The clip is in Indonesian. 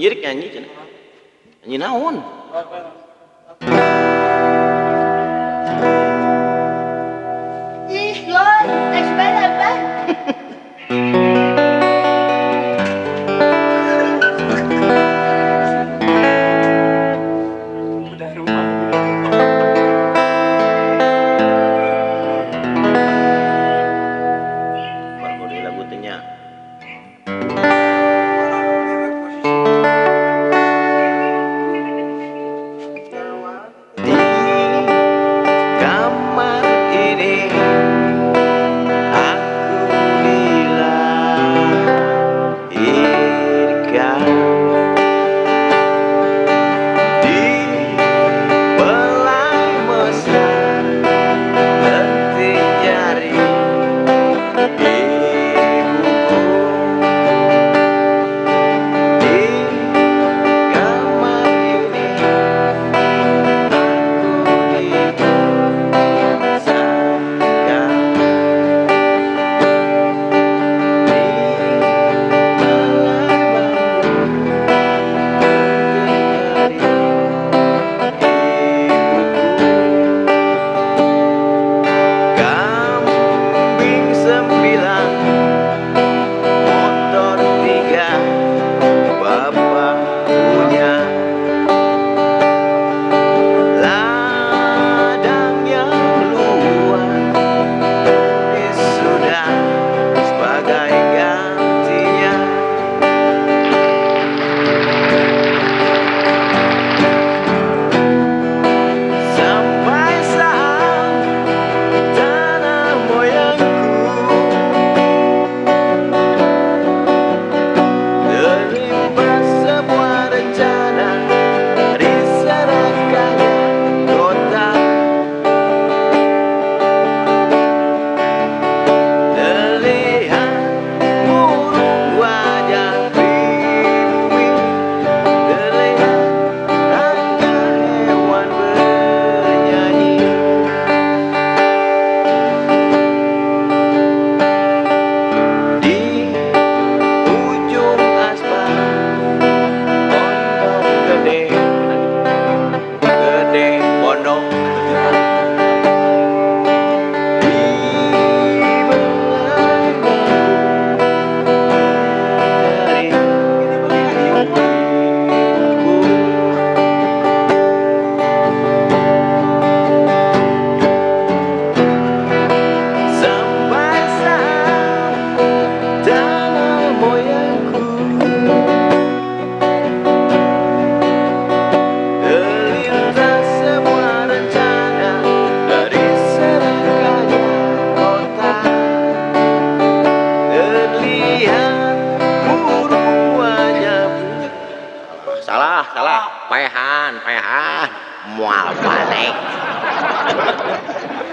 Ieu rek nyanyi cenah. Nyanyi naon? Ih, Lon, es balaban. Udah rumah. Baru deui lagu teh nya. Di kamar ini aku dilahirkan di belai mesra lentik jari ibuku. Di kamar ini aku dibesarkan di belai bambu lentik jari ibuku. Kambing sembilan, motor tiga, bapak punya. Ladang yang luas sudah sebagai gantinya. Sampai saat tanah moyangku terlibat sebuah rencana diserahkannya kota. Terlihat burung wajah pribumi, terlihat rangga hewan bernyanyi. Di ujung aspal pondok gede, gede pondok. Di belai bambu dari ibuku. Sampai saat tanah moyangku terlintas sebuah rencana dari serangkanya kota. Terlihat burung wajah. Salah, pehan, mual balik.